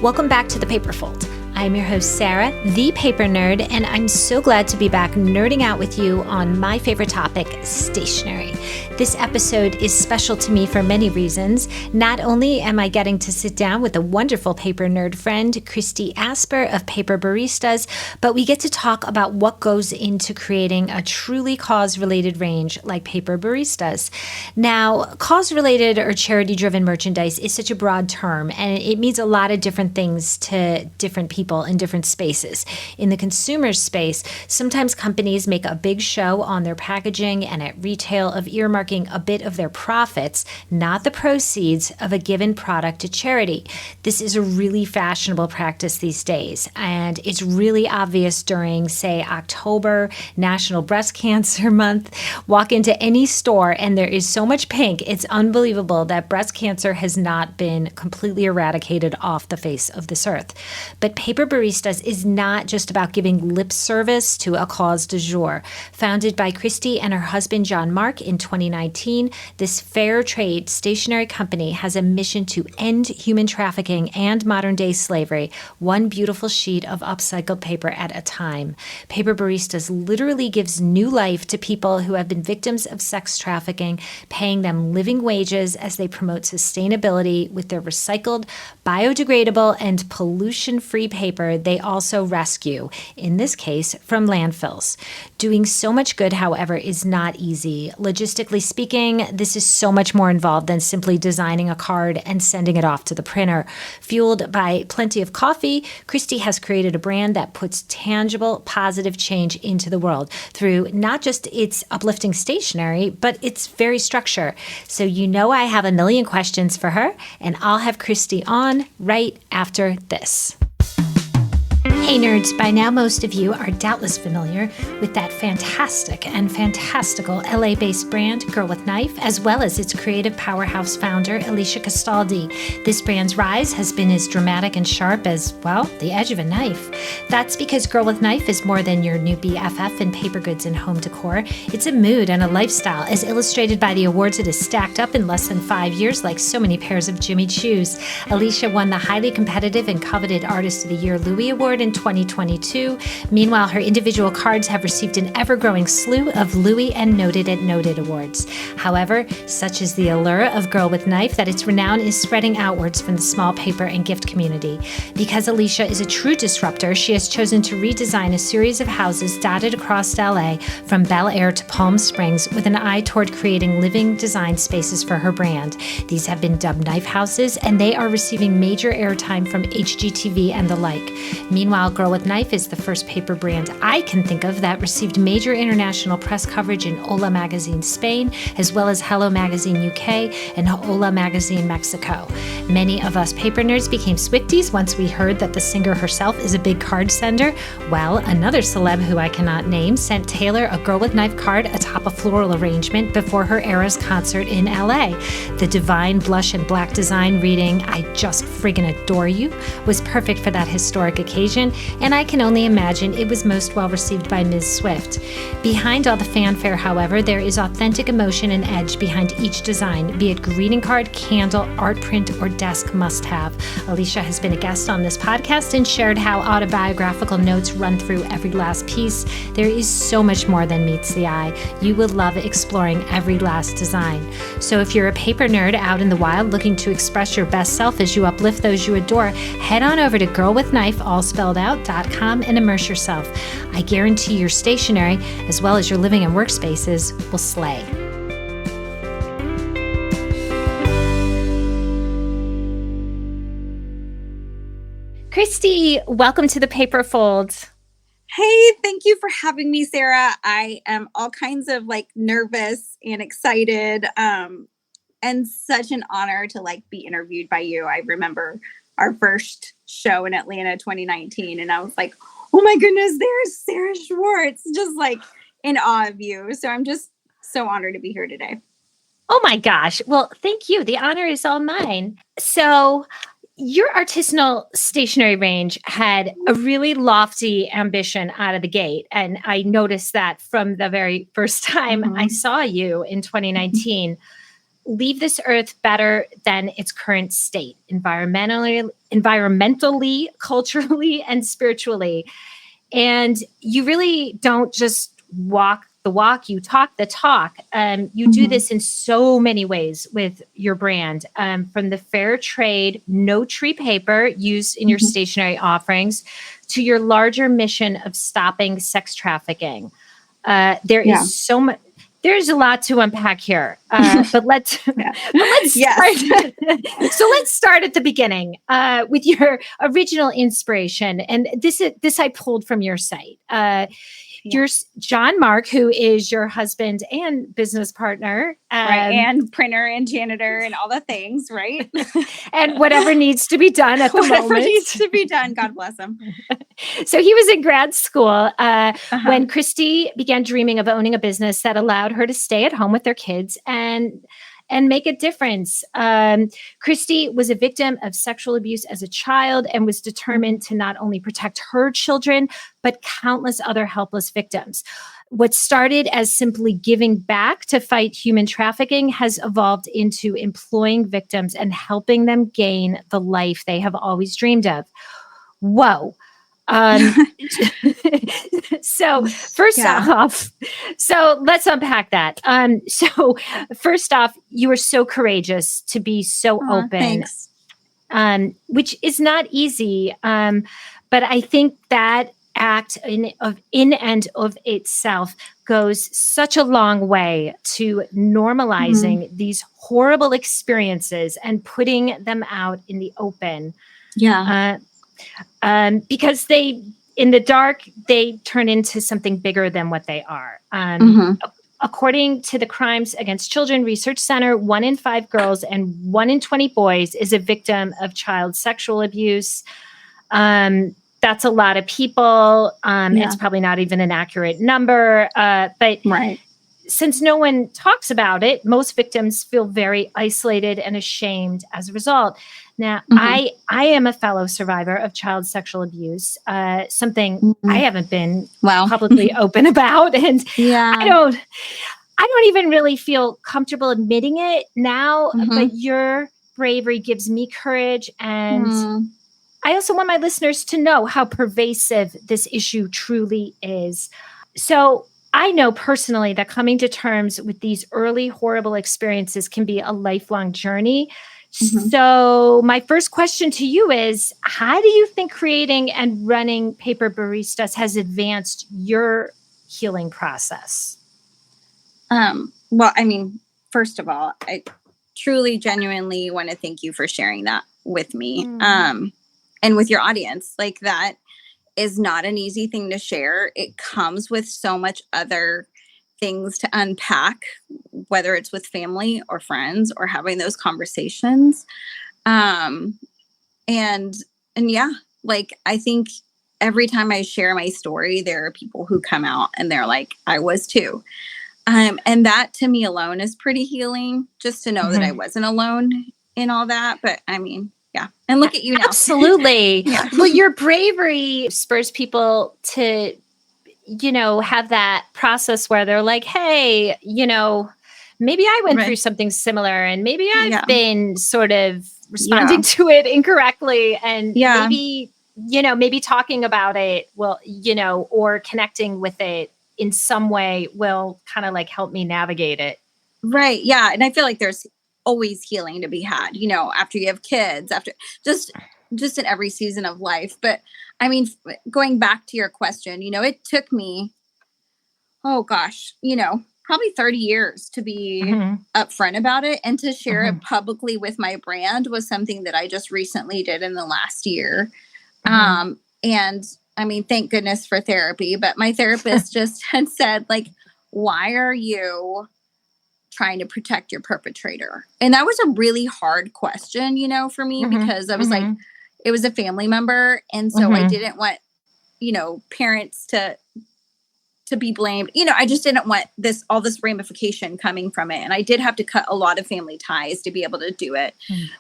Welcome back to The Paper Fold. I'm your host, Sarah, the paper nerd, and I'm so glad to be back nerding out with you on my favorite topic, stationery. This episode is special to me for many reasons. Not only am I getting to sit down with a wonderful paper nerd friend, Christy Asper of Paper Baristas, but we get to talk about what goes into creating a truly cause-related range like Paper Baristas. Now, cause-related or charity-driven merchandise is such a broad term, and it means a lot of different things to different people in different spaces. In the consumer space, sometimes companies make a big show on their packaging and at retail of earmarking a bit of their profits, not the proceeds of a given product to charity. This is a really fashionable practice these days, and it's really obvious during, say, October, National Breast Cancer Month. Walk into any store and there is so much pink, it's unbelievable that breast cancer has not been completely eradicated off the face of this earth. But Paper Baristas is not just about giving lip service to a cause du jour. Founded by Christy and her husband, Jon Marc, in 2019, this fair trade stationery company has a mission to end human trafficking and modern-day slavery, one beautiful sheet of upcycled paper at a time. Paper Baristas literally gives new life to people who have been victims of sex trafficking, paying them living wages as they promote sustainability with their recycled, biodegradable, and pollution-free paper they also rescue, in this case, from landfills. Doing so much good, however, is not easy. Logistically speaking, this is so much more involved than simply designing a card and sending it off to the printer. Fueled by plenty of coffee, Christy has created a brand that puts tangible, positive change into the world through not just its uplifting stationery, but its very structure. So you know I have a million questions for her, and I'll have Christy on right after this. Hey nerds, by now most of you are doubtless familiar with that fantastic and fantastical LA-based brand, Girl with Knife, as well as its creative powerhouse founder, Alicia Castaldi. This brand's rise has been as dramatic and sharp as, well, the edge of a knife. That's because Girl with Knife is more than your new BFF in paper goods and home decor. It's a mood and a lifestyle, as illustrated by the awards it has stacked up in less than 5 years like so many pairs of Jimmy Choos. Alicia won the highly competitive and coveted Artist of the Year Louis Award in 2022. Meanwhile, her individual cards have received an ever-growing slew of Louis and Noted at Noted awards. However, such is the allure of Girl with Knife that its renown is spreading outwards from the small paper and gift community. Because Alicia is a true disruptor, she has chosen to redesign a series of houses dotted across LA from Bel Air to Palm Springs with an eye toward creating living design spaces for her brand. These have been dubbed Knife Houses, and they are receiving major airtime from HGTV and the like. Meanwhile, Girl with Knife is the first paper brand I can think of that received major international press coverage in Hola Magazine Spain, as well as Hello Magazine UK and Hola Magazine Mexico. Many of us paper nerds became Swifties once we heard that the singer herself is a big card sender. Well, another celeb who I cannot name sent Taylor a Girl with Knife card atop a floral arrangement before her Eras concert in LA. The divine blush and black design reading, "I just friggin' adore you," was perfect for that historic occasion, and I can only imagine it was most well received by Ms. Swift. Behind all the fanfare, however, there is authentic emotion and edge behind each design, be it greeting card, candle, art print, or desk must-have. Alicia has been a guest on this podcast and shared how autobiographical notes run through every last piece. There is so much more than meets the eye. You will love exploring every last design. So if you're a paper nerd out in the wild looking to express your best self as you uplift those you adore, head on over to girlwithknife.com and immerse yourself. I guarantee your stationery, as well as your living and workspaces, will slay. Christy, welcome to the Paper Fold. Hey, thank you for having me, Sarah. I am all kinds of nervous and excited, and such an honor to be interviewed by you. I remember our first show in Atlanta 2019, and I was like, oh my goodness, there's Sarah Schwartz, just in awe of you. So I'm just so honored to be here today. Oh my gosh. Well, thank you. The honor is all mine. So your artisanal stationery range had a really lofty ambition out of the gate. And I noticed that from the very first time I saw you in 2019. leave this earth better than its current state, environmentally, culturally, and spiritually. And you really don't just walk the walk, you talk the talk. You do this in so many ways with your brand, from the fair trade, no tree paper used in your stationery offerings to your larger mission of stopping sex trafficking. There is so much. There's a lot to unpack here, but let's start. So let's start at the beginning with your original inspiration, and this I pulled from your site. Your Jon Marc, who is your husband and business partner, right, and printer and janitor and all the things, right? And whatever needs to be done at the moment. Whatever needs to be done, God bless him. So he was in grad school when Christy began dreaming of owning a business that allowed her to stay at home with their kids and make a difference. Christy was a victim of sexual abuse as a child and was determined to not only protect her children, but countless other helpless victims. What started as simply giving back to fight human trafficking has evolved into employing victims and helping them gain the life they have always dreamed of. Whoa. So first off, so let's unpack that. So first off, you were so courageous to be so open, which is not easy. But I think that act in and of itself goes such a long way to normalizing these horrible experiences and putting them out in the open. Because in the dark, they turn into something bigger than what they are. According to the Crimes Against Children Research Center, 1 in 5 girls and 1 in 20 boys is a victim of child sexual abuse. That's a lot of people. It's probably not even an accurate number. But since no one talks about it, most victims feel very isolated and ashamed as a result. Now, I am a fellow survivor of child sexual abuse, something I haven't been publicly open about. And I don't even really feel comfortable admitting it now, but your bravery gives me courage. And I also want my listeners to know how pervasive this issue truly is. So I know personally that coming to terms with these early horrible experiences can be a lifelong journey. So my first question to you is, how do you think creating and running Paper Baristas has advanced your healing process? Well, I mean, first of all, I truly, genuinely want to thank you for sharing that with me and with your audience. Like, that is not an easy thing to share. It comes with so much other things to unpack, whether it's with family or friends or having those conversations. And yeah, like, I think every time I share my story, there are people who come out and they're like, I was too. And that to me alone is pretty healing, just to know that I wasn't alone in all that. But I mean, and look at you now. Absolutely. Well, your bravery spurs people to, have that process where they're like, hey, maybe I went through something similar and maybe I've been sort of responding to it incorrectly. And maybe talking about it will, or connecting with it in some way will kind of like help me navigate it. Right. Yeah. And I feel like there's always healing to be had, after you have kids, after just in every season of life. But I mean, going back to your question, it took me, probably 30 years to be upfront about it, and to share it publicly with my brand was something that I just recently did in the last year. And I mean, thank goodness for therapy, but my therapist just had said, like, why are you trying to protect your perpetrator? And that was a really hard question, for me, because I was like, it was a family member. And so I didn't want, parents to be blamed. I just didn't want all this ramification coming from it. And I did have to cut a lot of family ties to be able to do it,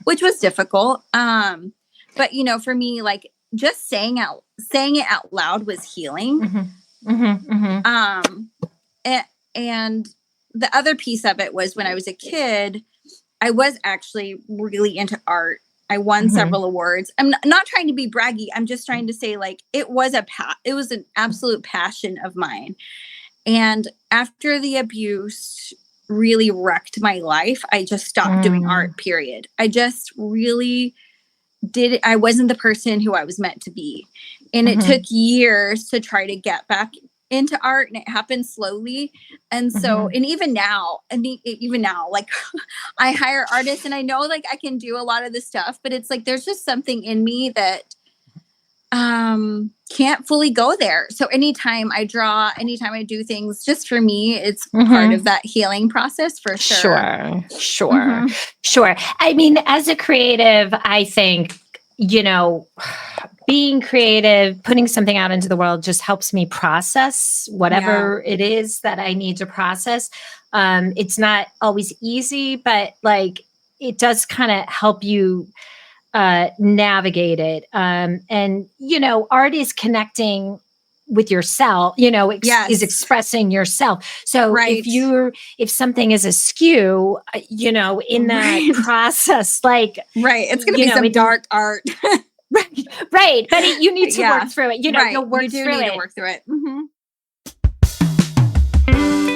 which was difficult. But for me, like, just saying it out loud was healing. And the other piece of it was, when I was a kid, I was actually really into art. I won several awards. I'm not trying to be braggy. I'm just trying to say, like, it was an absolute passion of mine. And after the abuse really wrecked my life, I just stopped doing art, period. I just really I wasn't the person who I was meant to be. And it took years to try to get back into art, and it happened slowly. And so, and even now, like I hire artists and I know like I can do a lot of this stuff, but it's like, there's just something in me that can't fully go there. So anytime I draw, anytime I do things, just for me, it's part of that healing process for sure. Sure. I mean, as a creative, I think, being creative, putting something out into the world just helps me process whatever it is that I need to process. It's not always easy, but like it does kind of help you navigate it. And, art is connecting with yourself, is expressing yourself. So if something is askew, in that process, like, it's going to be some dark art. Right. But you need to work through it. You'll work through it. Work through it.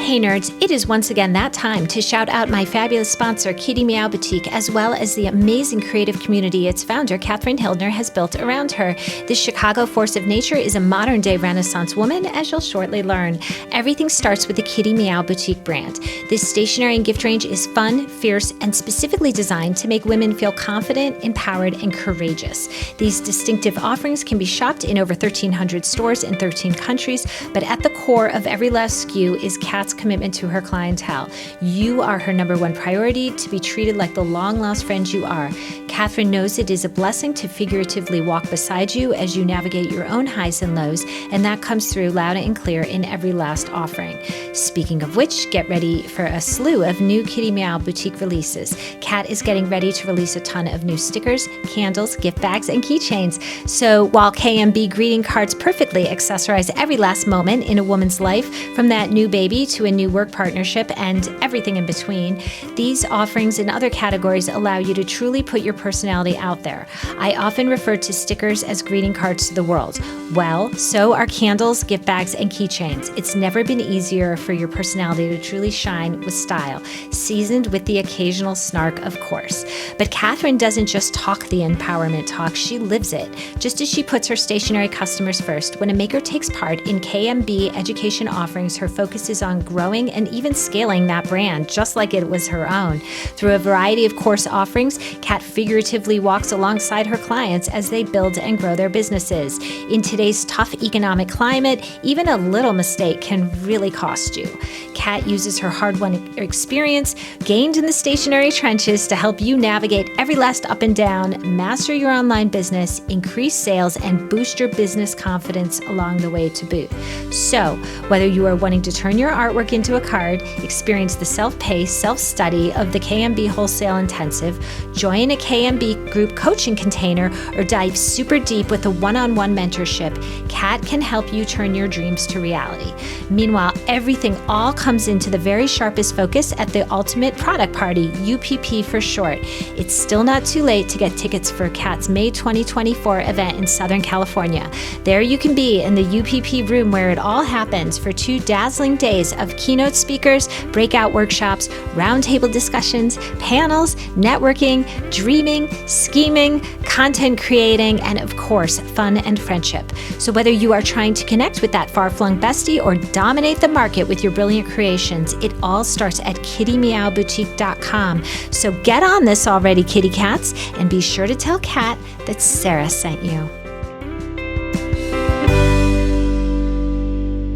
Hey nerds, it is once again that time to shout out my fabulous sponsor, Kitty Meow Boutique, as well as the amazing creative community its founder, Catherine Hildner, has built around her. This Chicago force of nature is a modern-day Renaissance woman, as you'll shortly learn. Everything starts with the Kitty Meow Boutique brand. This stationery and gift range is fun, fierce, and specifically designed to make women feel confident, empowered, and courageous. These distinctive offerings can be shopped in over 1,300 stores in 13 countries, but at the core of every last SKU is Kat's commitment to her clientele. You are her number one priority, to be treated like the long-lost friend you are. Catherine knows it is a blessing to figuratively walk beside you as you navigate your own highs and lows, and that comes through loud and clear in every last offering. Speaking of which, get ready for a slew of new Kitty Meow Boutique releases. Kat is getting ready to release a ton of new stickers, candles, gift bags, and keychains. So while KMB greeting cards perfectly accessorize every last moment in a woman's life, from that new baby to a new work partnership and everything in between, these offerings in other categories allow you to truly put your personality out there. I often refer to stickers as greeting cards to the world. Well, so are candles, gift bags, and keychains. It's never been easier for your personality to truly shine with style, seasoned with the occasional snark, of course. But Catherine doesn't just talk the empowerment talk, she lives it. Just as she puts her stationery customers first, when a maker takes part in KMB education offerings, her focus is on growing and even scaling that brand, just like it was her own. Through a variety of course offerings, Kat figuratively walks alongside her clients as they build and grow their businesses. In today's tough economic climate, even a little mistake can really cost you. Kat uses her hard-won experience gained in the stationery trenches to help you navigate every last up and down, master your online business, increase sales, and boost your business confidence along the way to boot. So, whether you are wanting to turn your artwork into a card, experience the self-paced, self-study of the KMB Wholesale Intensive, join a KMB group coaching container, or dive super deep with a one-on-one mentorship, Kat can help you turn your dreams to reality. Meanwhile, everything all comes into the very sharpest focus at the Ultimate Product Party, UPP for short. It's still not too late to get tickets for Kat's May 2024 event in Southern California. There you can be in the UPP room where it all happens for 2 dazzling days of keynote speakers, breakout workshops, roundtable discussions, panels, networking, dreaming, scheming, content creating, and of course, fun and friendship. So whether you are trying to connect with that far-flung bestie or dominate the market with your brilliant creations, it all starts at kittymeowboutique.com. So get on this already, kitty cats, and be sure to tell Kat that Sarah sent you.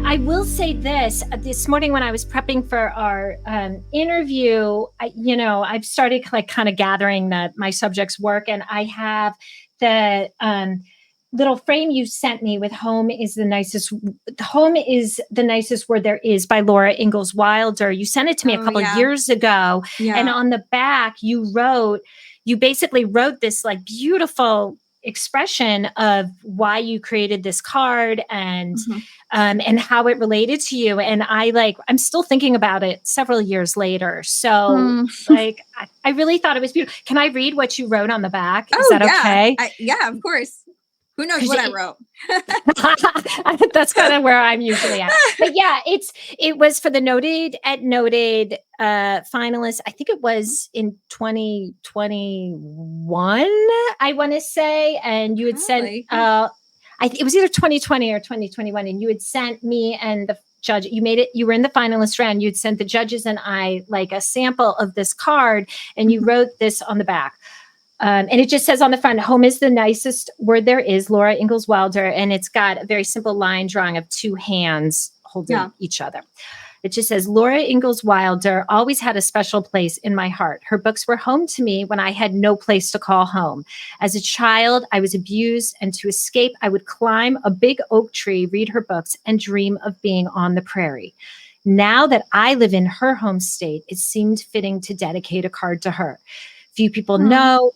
I will say this morning when I was prepping for our interview, I've started kind of gathering my subject's work, and I have the little frame you sent me with home is the nicest word there is by Laura Ingalls Wilder. You sent it to me a couple of years ago. Yeah. And on the back you basically wrote this like beautiful expression of why you created this card and how it related to you. And I'm still thinking about it several years later. So I really thought it was beautiful. Can I read what you wrote on the back? Is that okay? Yeah, of course. Who knows what I wrote? That's kind of where I'm usually at. But yeah, it was for the noted finalists. I think it was in 2021, I want to say. And you had sent, it was either 2020 or 2021. And you had sent me and the judge, you were in the finalist round. You'd sent the judges and I like a sample of this card and you wrote this on the back. And it just says on the front, home is the nicest word there is, Laura Ingalls Wilder. And it's got a very simple line drawing of two hands holding each other. It just says, Laura Ingalls Wilder always had a special place in my heart. Her books were home to me when I had no place to call home. As a child, I was abused, and to escape, I would climb a big oak tree, read her books, and dream of being on the prairie. Now that I live in her home state, it seemed fitting to dedicate a card to her. Few people know,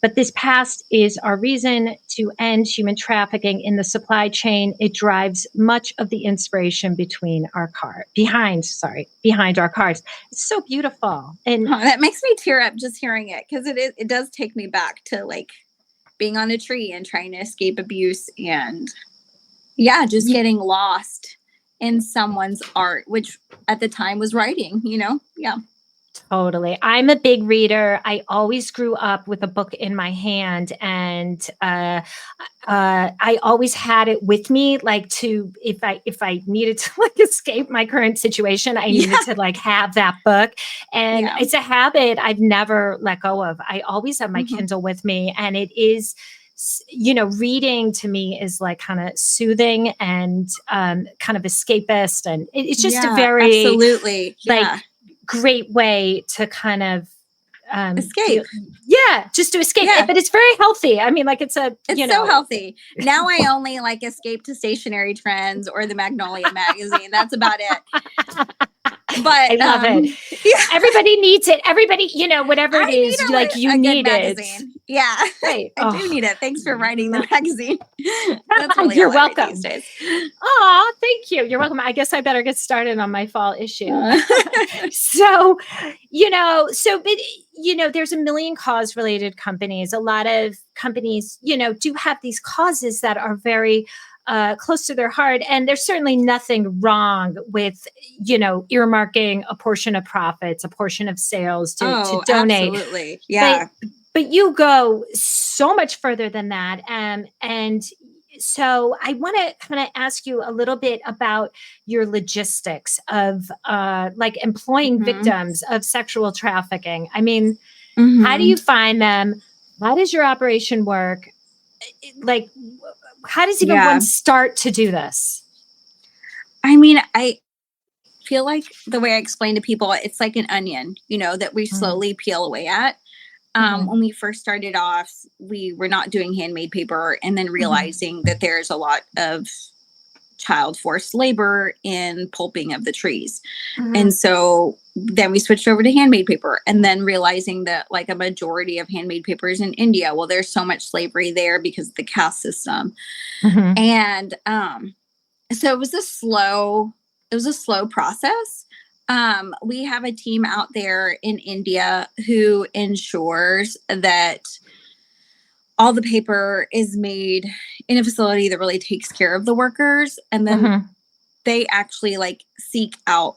but this past is our reason to end human trafficking in the supply chain. It drives much of the inspiration behind our cards. It's so beautiful. And that makes me tear up just hearing it, because it does take me back to like being on a tree and trying to escape abuse and just getting lost in someone's art, which at the time was writing, Totally. I'm a big reader. I always grew up with a book in my hand, and I always had it with me, like if I needed to like escape my current situation, I needed to like have that book. And it's a habit I've never let go of. I always have my Kindle with me, and it is, reading to me is like kind of soothing and kind of escapist, and it's just a very absolutely great way to kind of escape. Just to escape. But it's very healthy. I mean, like it's so healthy. Now I only like escape to Stationery Trends or the Magnolia magazine. That's about it. But I love it. Everybody needs it. Everybody, whatever it is, you need it. Yeah. Right. I do need it. Thanks for writing the magazine. That's really You're welcome. These days. Oh, thank you. You're welcome. I guess I better get started on my fall issue. So, there's a million cause related companies. A lot of companies, do have these causes that are very close to their heart. And there's certainly nothing wrong with, earmarking a portion of profits, a portion of sales to donate. Absolutely. Yeah. But you go so much further than that. And so I want to kind of ask you a little bit about your logistics of employing victims of sexual trafficking. I mean, how do you find them? How does your operation work? Like, how does even one start to do this? I mean, I feel like the way I explain to people, it's like an onion, that we slowly peel away at. When we first started off, we were not doing handmade paper, and then realizing that there's a lot of child forced labor in pulping of the trees. And so then we switched over to handmade paper, and then realizing that like a majority of handmade paper is in India. Well, there's so much slavery there because of the caste system. And so it was a slow process. We have a team out there in India who ensures that all the paper is made in a facility that really takes care of the workers. And then they actually seek out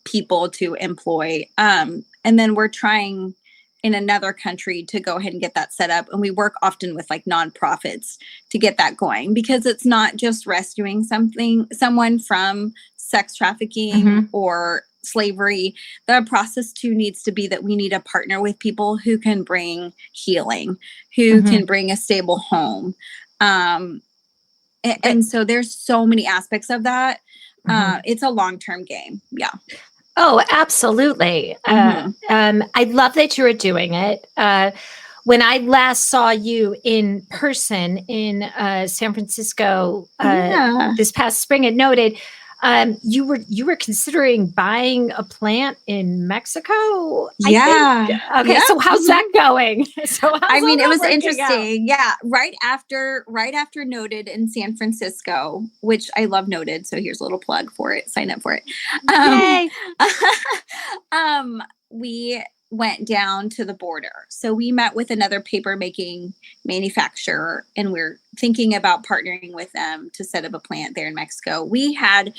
people to employ. And then we're trying in another country to go ahead and get that set up. And we work often with nonprofits to get that going, because it's not just rescuing someone from sex trafficking or slavery. The process too needs to be that we need to partner with people who can bring healing, who can bring a stable home. And so there's so many aspects of that. It's a long-term game. Yeah. Oh, absolutely. I love that you're doing it. When I last saw you in person in San Francisco this past spring, it noted, You were considering buying a plant in Mexico, Yeah. I think. Okay, Yeah. so how's that going? So how's I mean, all it that was working out? interesting. Yeah, right after Noted in San Francisco, which I love Noted, so here's a little plug for it. Sign up for it. Um, Yay! we went down to the border. So we met with another paper making manufacturer, and we're thinking about partnering with them to set up a plant there in Mexico. We had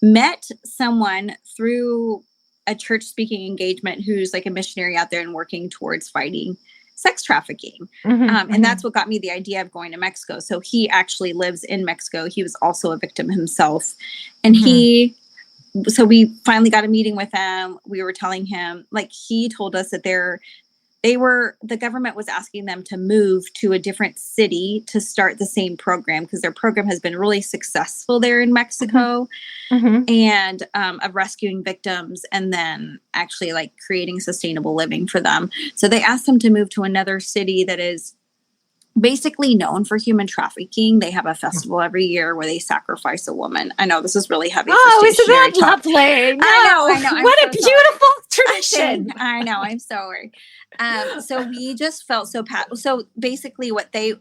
met someone through a church speaking engagement who's like a missionary out there and working towards fighting sex trafficking. And that's what got me the idea of going to Mexico. So he actually lives in Mexico. He was also a victim himself. And so we finally got a meeting with him. We were telling him, like, he told us that the government was asking them to move to a different city to start the same program, because their program has been really successful there in Mexico and of rescuing victims and then actually like creating sustainable living for them. So they asked them to move to another city that is basically known for human trafficking. They have a festival every year where they sacrifice a woman. I know this is really heavy. Oh, isn't that lovely? No, I know. What I'm a so beautiful sorry. tradition. I know. I'm so sorry. So we just felt so so basically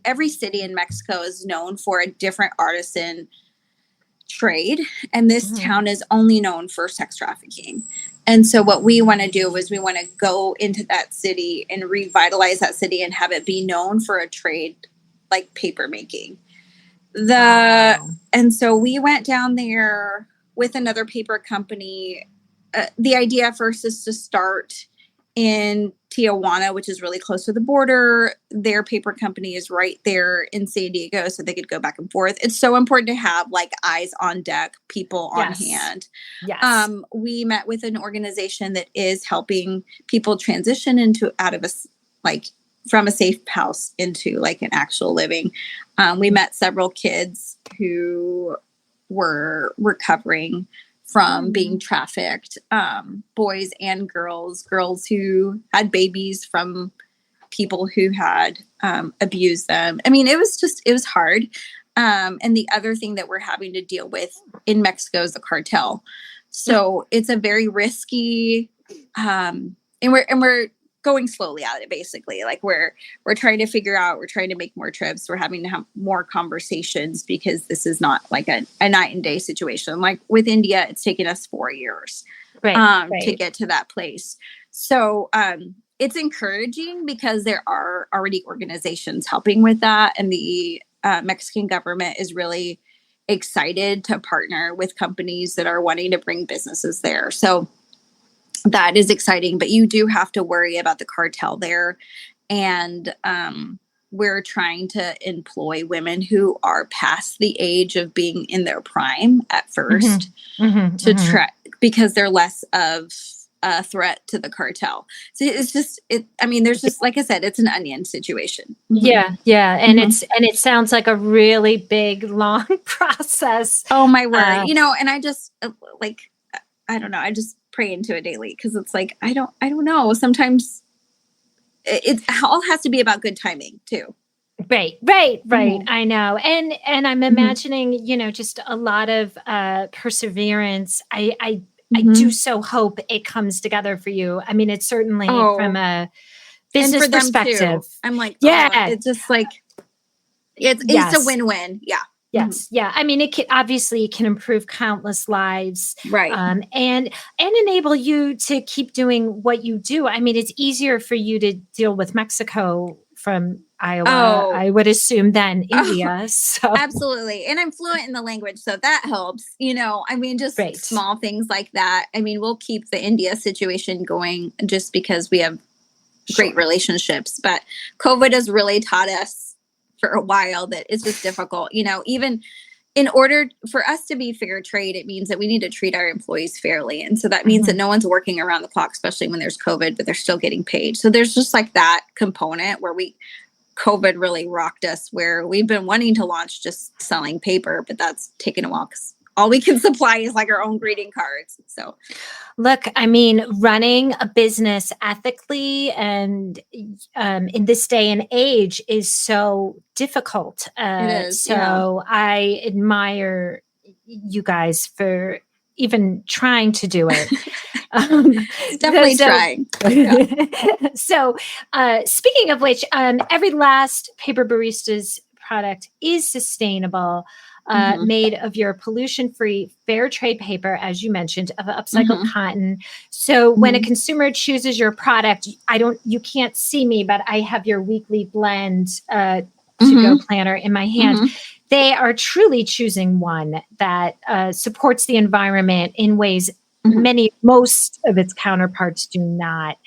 every city in Mexico is known for a different artisan trade, and this town is only known for sex trafficking. And so what we want to do is we want to go into that city and revitalize that city and have it be known for a trade like paper making. And so we went down there with another paper company. The idea first is to start in Tijuana, which is really close to the border. Their paper company is right there in San Diego, so they could go back and forth. It's so important to have like eyes on deck, people on hand. Yes. We met with an organization that is helping people transition from a safe house into like an actual living. We met several kids who were recovering from being trafficked, boys and girls who had babies from people who had abused them. I mean, it was hard. And the other thing that we're having to deal with in Mexico is the cartel. So it's a very risky, and we're going slowly at it, basically. Like we're trying to figure out, we're trying to make more trips. We're having to have more conversations because this is not like a night and day situation. Like with India, it's taken us 4 years to get to that place. So it's encouraging because there are already organizations helping with that. And the Mexican government is really excited to partner with companies that are wanting to bring businesses there. So that is exciting, but you do have to worry about the cartel there. And we're trying to employ women who are past the age of being in their prime at first because they're less of a threat to the cartel. So it's just, there's just, like I said, it's an onion situation. Yeah. And it sounds like a really big, long process. Oh my word. And I just I don't know. I just pray into it daily because it's like, I don't know. Sometimes it all has to be about good timing too. Right. I know. And I'm imagining, just a lot of perseverance. I do so hope it comes together for you. I mean, it's certainly from a business perspective. Too. I'm like, it's just like, it's a win-win. Yeah. Yes. Yeah. I mean, it can improve countless lives. Right. And enable you to keep doing what you do. I mean, it's easier for you to deal with Mexico from Iowa, I would assume, than India. So absolutely. And I'm fluent in the language, so that helps. Just small things like that. I mean, we'll keep the India situation going just because we have great relationships. But COVID has really taught us for a while that it's just difficult. Even in order for us to be fair trade, it means that we need to treat our employees fairly. And so that means that no one's working around the clock, especially when there's COVID, but they're still getting paid. So there's just like that component where COVID really rocked us, where we've been wanting to launch just selling paper, but that's taken a while because all we can supply is like our own greeting cards. So look, I mean, running a business ethically and in this day and age is so difficult. It is. So I admire you guys for even trying to do it. Definitely trying. Yeah. So, speaking of which, every last Paper Baristas product is sustainable, made of your pollution-free fair trade paper, as you mentioned, of upcycled cotton. So when a consumer chooses your product, you can't see me, but I have your weekly blend to-go planner in my hand. They are truly choosing one that supports the environment in ways most of its counterparts do not.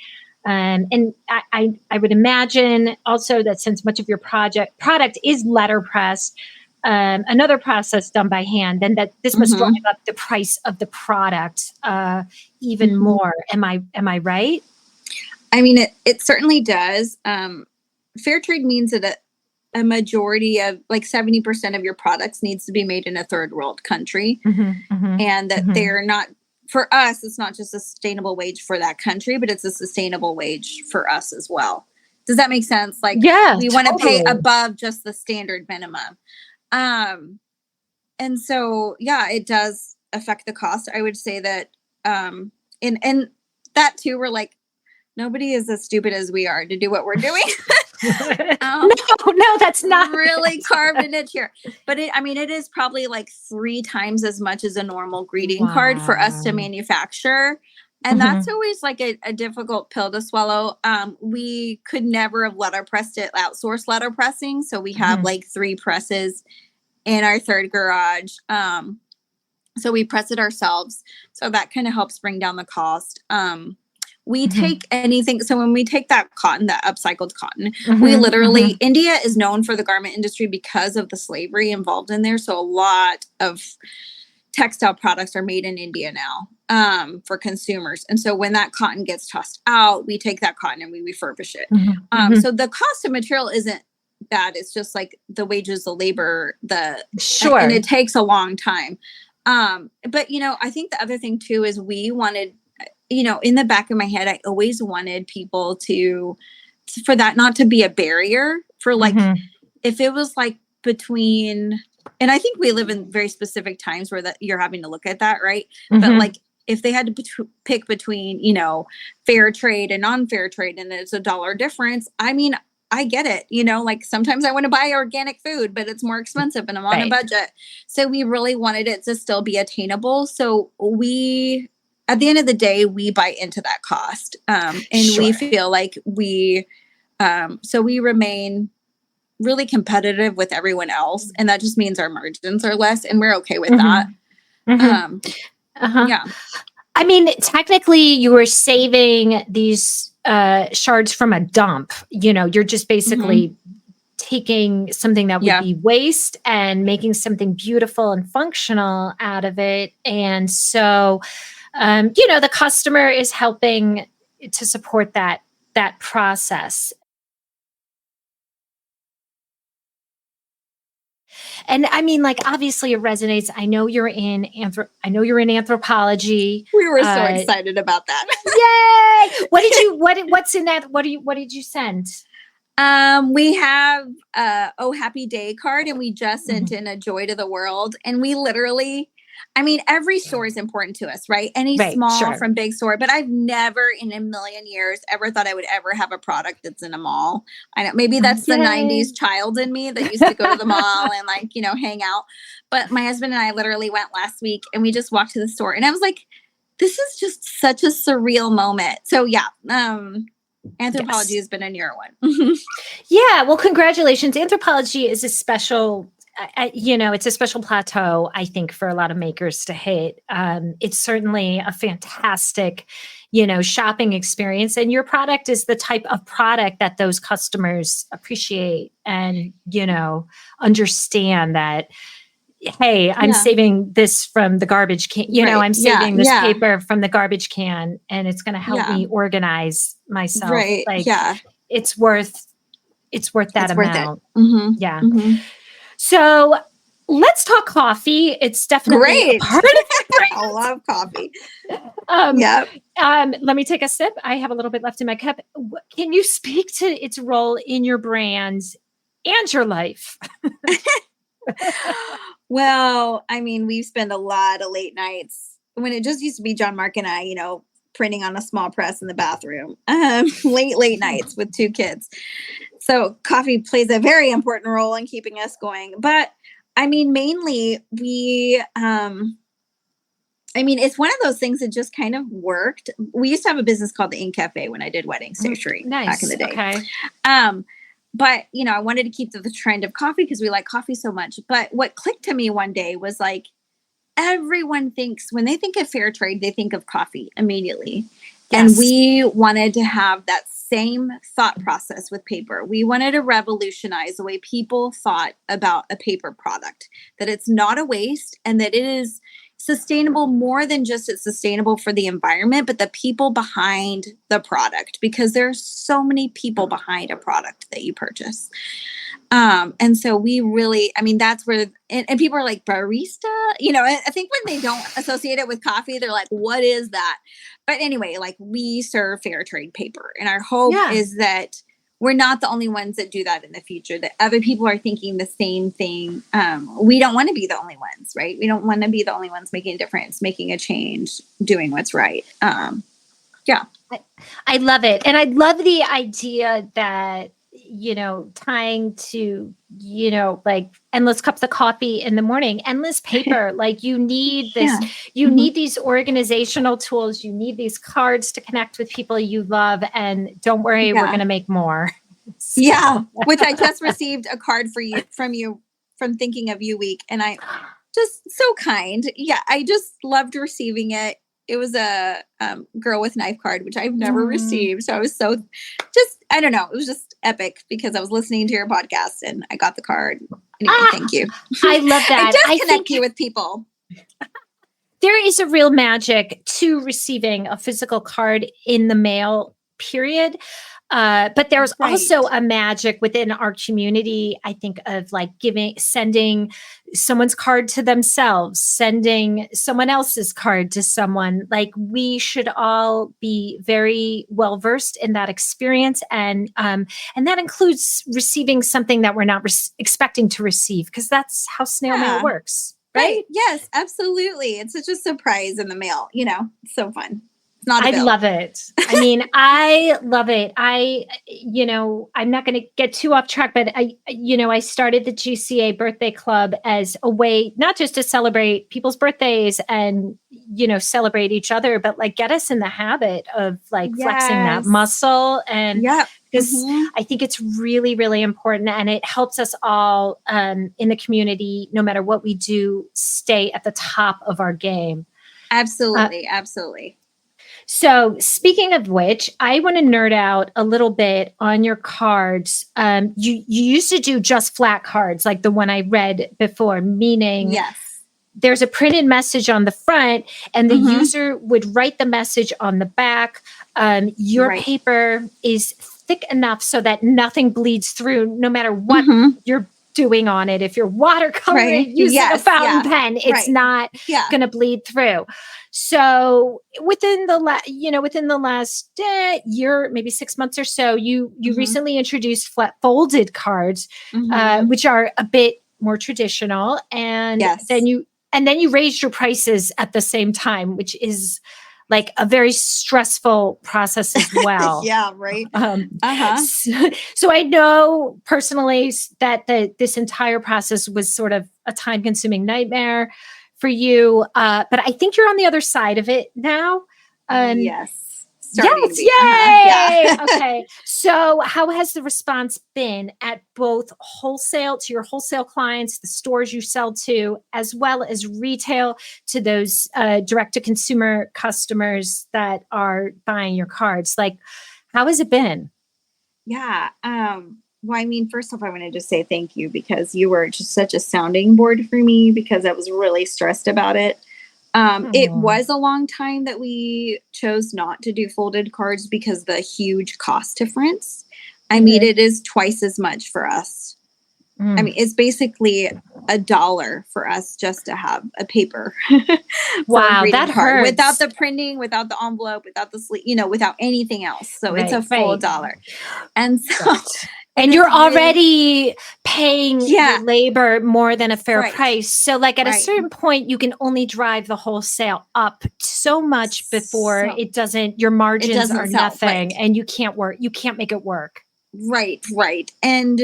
And I would imagine also that since much of your product is letterpressed, another process done by hand, then that this must drive up the price of the product even more. Am I right? I mean, it certainly does. Fair trade means that a majority of like 70% of your products needs to be made in a third world country, and that they're not. For us, it's not just a sustainable wage for that country, but it's a sustainable wage for us as well. Does that make sense? Like, we want to pay above just the standard minimum. And so, yeah, it does affect the cost. I would say that, and that too, we're like, nobody is as stupid as we are to do what we're doing. No, that's not really carved a niche here. But it is probably like 3 times as much as a normal greeting card for us to manufacture. And that's always like a difficult pill to swallow. We could never have letterpressed it, outsourced letterpressing. So we have like 3 presses in our third garage. So we press it ourselves. So that kind of helps bring down the cost. We take anything. So when we take that cotton, that upcycled cotton, we literally, India is known for the garment industry because of the slavery involved in there. So a lot of textile products are made in India now for consumers. And so when that cotton gets tossed out, we take that cotton and we refurbish it. So the cost of material isn't bad. It's just like the wages, the labor, and it takes a long time. But, I think the other thing too is we wanted, in the back of my head, I always wanted people for that not to be a barrier for like, if it was like between, and I think we live in very specific times where that you're having to look at that, right? But like, if they had to pick between, fair trade and non-fair trade, and it's $1 difference, I mean, I get it. Like sometimes I want to buy organic food, but it's more expensive and I'm on a budget. So we really wanted it to still be attainable. So at the end of the day, we buy into that cost. We feel like so we remain really competitive with everyone else. And that just means our margins are less, and we're okay with that. Yeah. I mean, technically you were saving these shards from a dump. You're just basically taking something that would be waste and making something beautiful and functional out of it. And so, the customer is helping to support that process. And I mean, like, obviously it resonates. I know you're in anthropology. We were so excited about that. Yay! What's in that? What did you send? We have Oh Happy Day card, and we just sent in a Joy to the World. And we literally, every store is important to us, right? Any small from big store, but I've never in a million years ever thought I would ever have a product that's in a mall. I know maybe that's the 90s child in me that used to go to the mall and hang out. But my husband and I literally went last week and we just walked to the store and I was like, this is just such a surreal moment. So yeah, anthropology has been a near one. Yeah. Well, congratulations. Anthropology is a special it's a special plateau, I think, for a lot of makers to hit. It's certainly a fantastic, shopping experience. And your product is the type of product that those customers appreciate and, understand that, hey, I'm saving this from the garbage can, I'm saving this paper from the garbage can, and it's going to help me organize myself. Right. It's worth that amount. Yeah. So let's talk coffee. It's definitely a part of it. I love coffee. Let me take a sip. I have a little bit left in my cup. Can you speak to its role in your brand and your life? Well, I mean, we spend a lot of late nights when it just used to be Jon Marc and I, printing on a small press in the bathroom, late nights with 2 kids. So coffee plays a very important role in keeping us going. But I mean, mainly it's one of those things that just kind of worked. We used to have a business called the Ink Cafe when I did wedding stationery back in the day. Okay. But, I wanted to keep the trend of coffee because we like coffee so much. But what clicked to me one day was like, everyone thinks when they think of fair trade, they think of coffee immediately. Yes. And we wanted to have that same thought process with paper. We wanted to revolutionize the way people thought about a paper product, that it's not a waste and that it is sustainable more than just it's sustainable for the environment, but the people behind the product, because there's so many people behind a product that you purchase. And so we really, that's where, and people are like barista, I think when they don't associate it with coffee, they're like, what is that? But anyway, like we serve fair trade paper, and our hope is that we're not the only ones that do that in the future, that other people are thinking the same thing. We don't want to be the only ones, right? We don't want to be the only ones making a difference, making a change, doing what's right. I love it. And I love the idea that, tying to, like endless cups of coffee in the morning, endless paper, like you need this, you need these organizational tools, you need these cards to connect with people you love, and don't worry, we're going to make more. Which I just received a card from Thinking of You Week, and I just so kind. I just loved receiving it. It was a girl with knife card, which I've never received. So I was I don't know. It was just epic because I was listening to your podcast and I got the card. Anyway, thank you. I love that. It does connect you with people. There is a real magic to receiving a physical card in the mail, period. But there's also a magic within our community, I think, of like sending someone's card to themselves, sending someone else's card to someone. Like we should all be very well versed in that experience. And that includes receiving something that we're not expecting to receive, because that's how snail mail works. Right? Yes, absolutely. It's such a surprise in the mail, so fun. I love it. I love it. I'm not going to get too off track, but I started the GCA birthday club as a way, not just to celebrate people's birthdays and, celebrate each other, but like get us in the habit of like flexing that muscle. And because I think it's really, really important, and it helps us all in the community, no matter what we do, stay at the top of our game. Absolutely. Absolutely. So speaking of which, I want to nerd out a little bit on your cards. You used to do just flat cards, like the one I read before, meaning there's a printed message on the front and the user would write the message on the back. Your paper is thick enough so that nothing bleeds through, no matter what you're doing on it. If you're watercoloring using a fountain pen, it's not going to bleed through. So within the last year, maybe 6 months or so, you recently introduced flat folded cards, which are a bit more traditional, and then you raised your prices at the same time, which is like a very stressful process as well. So I know personally that this entire process was sort of a time-consuming nightmare for you, but I think you're on the other side of it now. Yay! Okay. So how has the response been at both wholesale to your wholesale clients, the stores you sell to, as well as retail to those direct-to-consumer customers that are buying your cards? Like, how has it been? Well, first off, I want to just say thank you, because you were just such a sounding board for me, because I was really stressed about it. It was a long time that we chose not to do folded cards because the huge cost difference. It is twice as much for us. It's basically $1 for us just to have a paper. Wow, that hurts. Without the printing, without the envelope, without the sleeve, without anything else. So it's a full $1. And so And you're already paying Yeah. your labor more than a fair Right. price. So like at a Right. certain point, you can only drive the wholesale up so much before So- it doesn't, your margins doesn't are sell, nothing right. and you can't make it work. Right. And,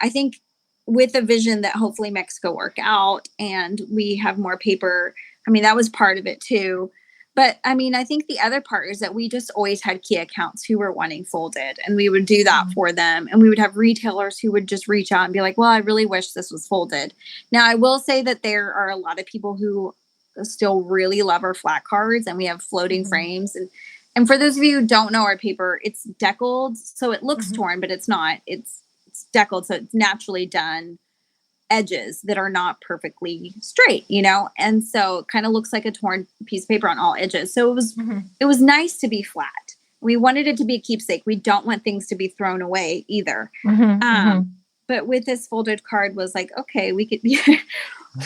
I think with the vision that hopefully Mexico work out and we have more paper, I mean, that was part of it too. But I mean, I think the other part is that we just always had key accounts who were wanting folded, and we would do that for them. And we would have retailers who would just reach out and be like, well, I really wish this was folded. Now, I will say that there are a lot of people who still really love our flat cards, and we have floating frames. And for those of you who don't know our paper, it's deckled. So it looks torn, but it's not. It's deckled. So it's naturally done edges that are not perfectly straight, and so it kind of looks like a torn piece of paper on all edges. So it was nice to be flat. We wanted it to be a keepsake. We don't want things to be thrown away either. But with this folded card was like, okay, we could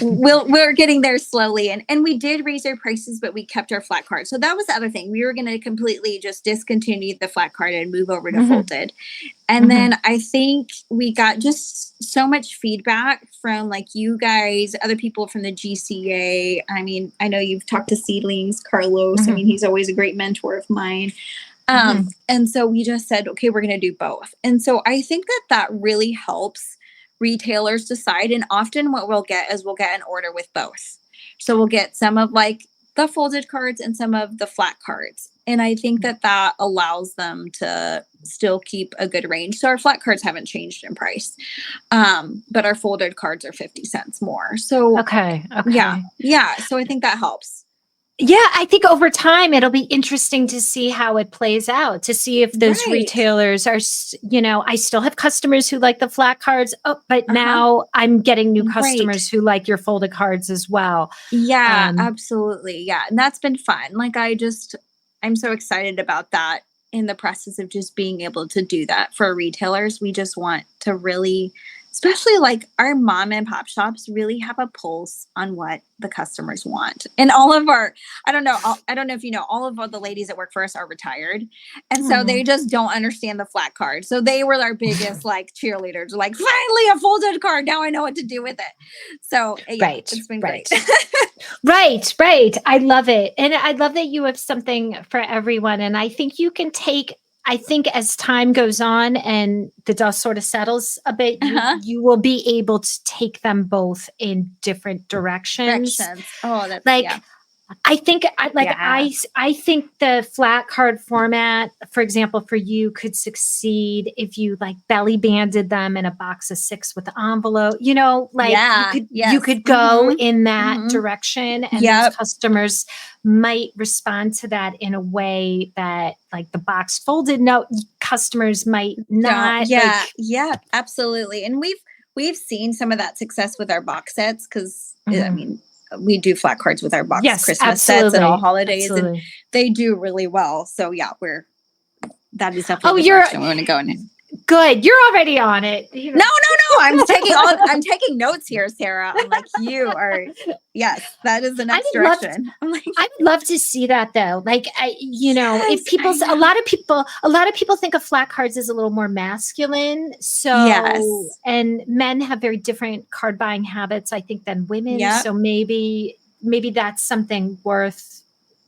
we're getting there slowly, and we did raise our prices, but we kept our flat card. So that was the other thing. We were going to completely just discontinue the flat card and move over to folded. And then I think we got just so much feedback from like you guys, other people from the GCA. I mean, I know you've talked to Seedlings, Carlos. I mean, he's always a great mentor of mine. And so we just said, okay, we're going to do both. And so I think that really helps retailers decide. And often what we'll get is we'll get an order with both. So we'll get some of like the folded cards and some of the flat cards. And I think that allows them to still keep a good range. So our flat cards haven't changed in price. But our folded cards are 50 cents more. So Okay. Yeah. So I think that helps. Yeah, I think over time it'll be interesting to see how it plays out, to see if those retailers are, I still have customers who like the flat cards, but now I'm getting new customers who like your folded cards as well. Yeah, absolutely. Yeah. And that's been fun. Like I'm so excited about that in the process of just being able to do that for retailers. We just want to really, especially like our mom and pop shops really have a pulse on what the customers want. And all of I don't know if you know, all of the ladies that work for us are retired. And so they just don't understand the flat card. So they were our biggest like cheerleaders, like finally a folded card. Now I know what to do with it. So it's been great. Right. I love it. And I love that you have something for everyone. And I think you can I think as time goes on and the dust sort of settles a bit, you will be able to take them both in different directions. Oh, that's I think I think the flat card format, for example, for you could succeed if you like belly banded them in a box of 6 with the envelope, you could go in that direction, and those customers might respond to that in a way that like the box folded note customers might not. Absolutely. And we've seen some of that success with our box sets because I mean, we do flat cards with our box Christmas sets and all holidays, and they do really well. So that is definitely the direction we want to go in. Good. You're already on it. No. I'm taking notes here, Sarah. I'm like, you are. Yes, that is the next direction. I would love to see that though. Like, if a lot of people think of flat cards as a little more masculine. So, and men have very different card buying habits, I think, than women. So maybe that's something worth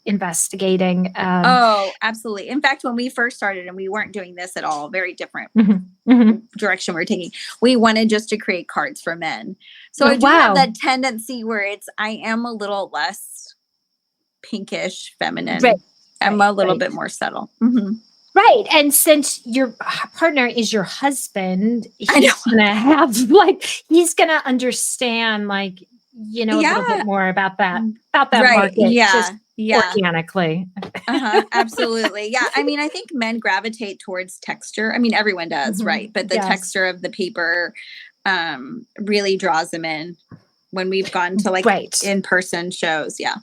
investigating. Absolutely. In fact, when we first started and we weren't doing this at all, very different direction we're taking. We wanted just to create cards for men. So I do have that tendency where I am a little less pinkish, feminine. I'm a little bit more subtle. Right. And since your partner is your husband, he's going to understand a little bit more about that market. Organically. Absolutely. Yeah. I mean, I think men gravitate towards texture. I mean, everyone does, right? But the texture of the paper really draws them in when we've gone to in-person shows. Yeah.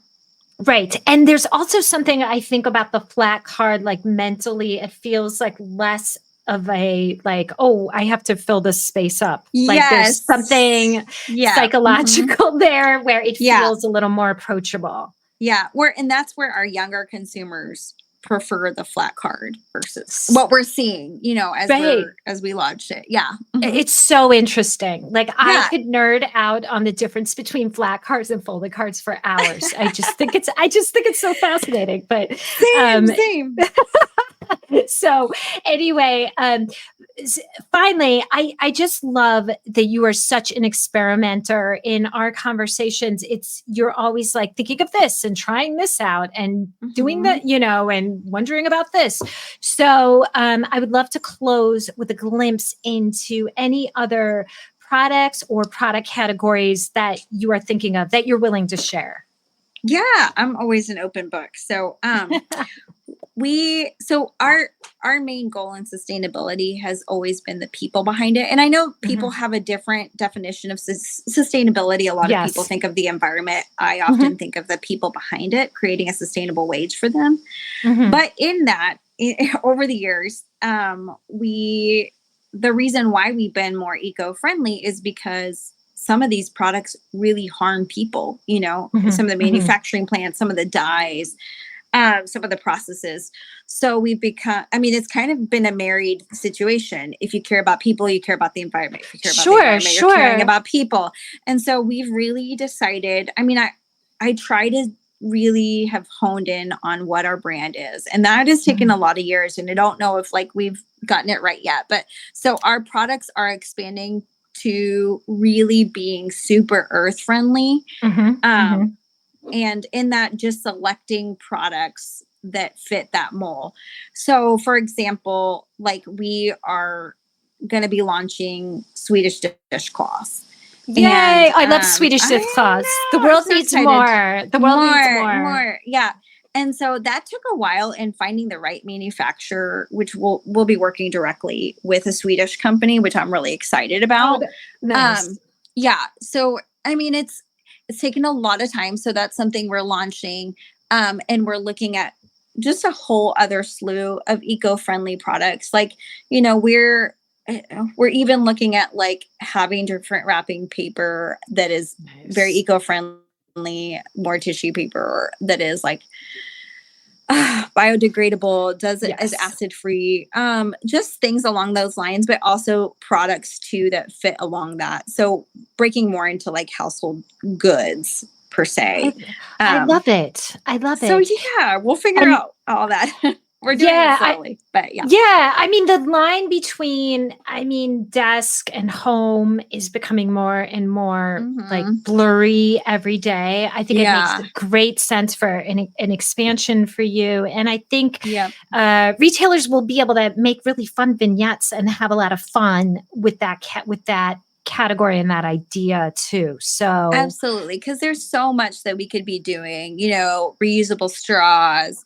Right. And there's also something I think about the flat card, like mentally, it feels like less of a I have to fill this space up. Like there's something psychological there where it feels a little more approachable. Yeah. And that's where our younger consumers prefer the flat card versus what we're seeing, as we launched it. Yeah. Mm-hmm. It's so interesting. Like Yeah. I could nerd out on the difference between flat cards and folded cards for hours. I just think it's so fascinating. But same. So anyway, finally, I just love that you are such an experimenter in our conversations. You're always like thinking of this and trying this out and doing that, and wondering about this. So I would love to close with a glimpse into any other products or product categories that you are thinking of that you're willing to share. Yeah, I'm always an open book. So our main goal in sustainability has always been the people behind it. And I know people have a different definition of sustainability. A lot of people think of the environment. I often think of the people behind it, creating a sustainable wage for them. But in that, over the years, the reason why we've been more eco-friendly is because some of these products really harm people, some of the manufacturing plants, some of the dyes, some of the processes. So we've become, it's kind of been a married situation. If you care about people, you care about the environment. If you care about the environment, you're caring about people. And so we've really decided, I try to really have honed in on what our brand is. And that has taken a lot of years. And I don't know if we've gotten it right yet. But so our products are expanding to really being super earth friendly. And in that, just selecting products that fit that mold. So for example, we are going to be launching Swedish dishcloths. Yay! And, I love Swedish dishcloths. The world needs more. The world needs more. Yeah. And so that took a while in finding the right manufacturer, which we'll be working directly with a Swedish company, which I'm really excited about. Oh, nice. Yeah. So, it's taken a lot of time. So that's something we're launching. And we're looking at just a whole other slew of eco-friendly products. We're even looking at having different wrapping paper that is very eco-friendly, more tissue paper that is biodegradable, is acid free, just things along those lines, but also products too that fit along that. So breaking more into household goods per se. I love it. So yeah, we'll figure out all that. We're doing it slowly, but yeah. Yeah. The line between, desk and home is becoming more and more blurry every day. I think it makes great sense for an expansion for you. And I think retailers will be able to make really fun vignettes and have a lot of fun with that category and that idea too. So absolutely, because there's so much that we could be doing, reusable straws.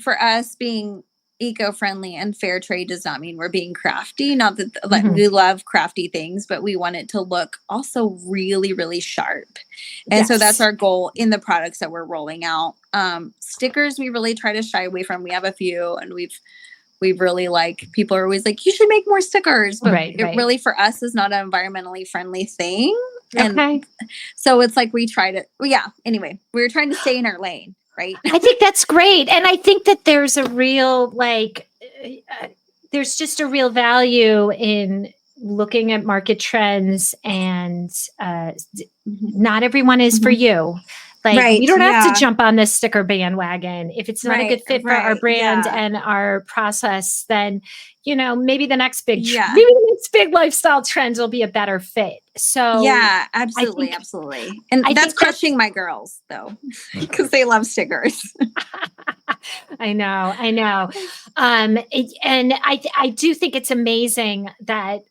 For us being eco-friendly and fair trade does not mean we're being crafty. Not that we love crafty things, but we want it to look also really, really sharp. And so that's our goal in the products that we're rolling out. Stickers, we really try to shy away from. We have a few, and we've really people are always you should make more stickers, but it really for us is not an environmentally friendly thing. And so it's we try to, anyway, we're trying to stay in our lane. Right. I think that's great. And I think that there's a real, there's just a real value in looking at market trends, and not everyone is for you. You don't have to jump on this sticker bandwagon. If it's not a good fit for our brand and our process, then, maybe the next big lifestyle trend will be a better fit. So yeah, absolutely. Absolutely. And that's crushing my girls though, because they love stickers. I know. And I do think it's amazing that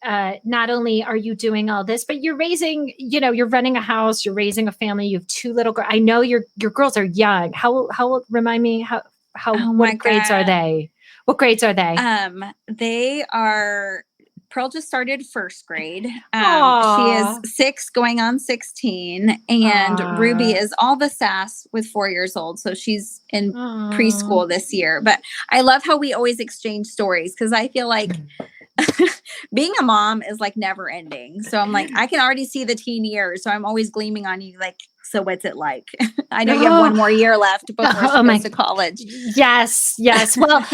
not only are you doing all this, but you're raising, you're running a house, you're raising a family, you have 2 little girls. I know your girls are young. How remind me what grades are they? What grades are they? They are, Pearl just started first grade. She is 6 going on 16, and Ruby is all the sass with 4 years old. So she's in preschool this year. But I love how we always exchange stories, because I feel being a mom is like never ending. So I'm like, I can already see the teen years. So I'm always gleaming on you like, so what's it like? I know you have one more year left before she goes to college. Yes. Well,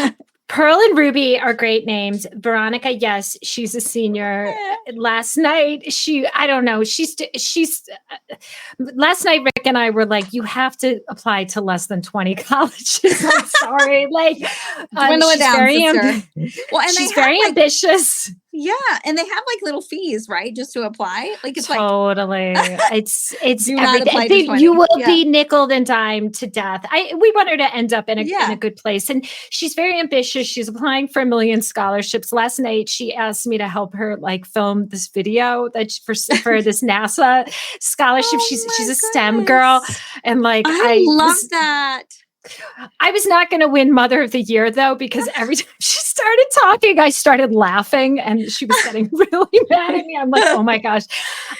Pearl and Ruby are great names. Veronica, yes, she's a senior. Last night, last night, Rick and I were like, you have to apply to less than 20 colleges. I'm sorry. Like, she's down, very she's very ambitious. Yeah. And they have like little fees, right? Just to apply. Like it's totally. It's everything. You will be nickeled and dimed to death. We want her to end up in a good place. And she's very ambitious. She's applying for 1 million scholarships. Last night, she asked me to help her like film this video that for this NASA scholarship. She's a STEM girl. And like, I love that. I was not going to win Mother of the Year, though, because every time she started talking, I started laughing and she was getting really mad at me. I'm like, oh my gosh,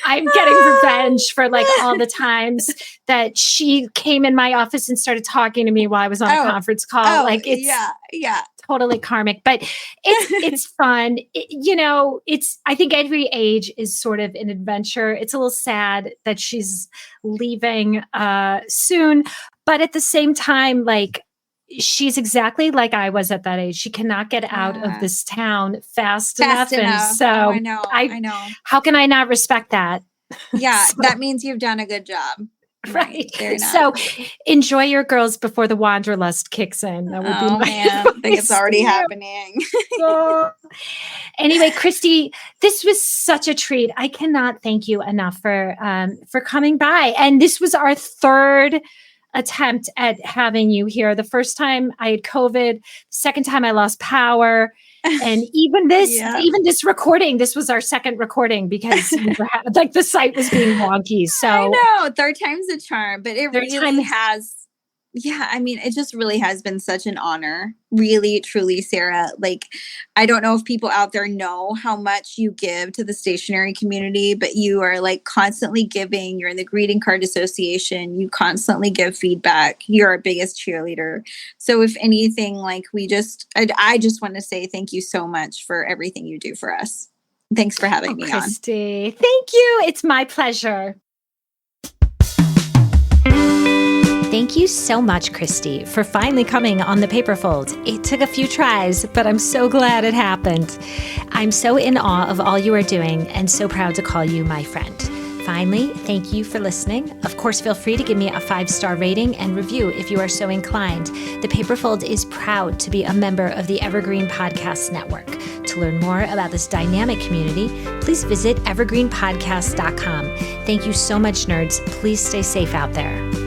I'm getting revenge for like all the times that she came in my office and started talking to me while I was on a conference call. Like it's totally karmic, but it's fun. I think every age is sort of an adventure. It's a little sad that she's leaving soon. But at the same time, like she's exactly like I was at that age. She cannot get out of this town fast enough. And so I know. How can I not respect that? Yeah, that means you've done a good job. Right. So enjoy your girls before the wanderlust kicks in. That would be man. I think it's already happening. Anyway, Christy, this was such a treat. I cannot thank you enough for coming by. And this was our third attempt at having you here. The first time I had COVID, the second time I lost power. And even this recording, this was our second recording because like the site was being wonky. So I know, third time's a charm, but it really has. Yeah, I mean, it just really has been such an honor. Really, truly, Sarah. Like, I don't know if people out there know how much you give to the stationery community, but you are like constantly giving. You're in the greeting card association. You constantly give feedback. You're our biggest cheerleader. So if anything, like I just want to say thank you so much for everything you do for us. Thanks for having me Christy. Thank you. It's my pleasure. Thank you so much, Christy, for finally coming on the Paperfold. It took a few tries, but I'm so glad it happened. I'm so in awe of all you are doing and so proud to call you my friend. Finally, thank you for listening. Of course, feel free to give me a 5-star rating and review if you are so inclined. The Paperfold is proud to be a member of the Evergreen Podcast Network. To learn more about this dynamic community, please visit evergreenpodcast.com. Thank you so much, nerds. Please stay safe out there.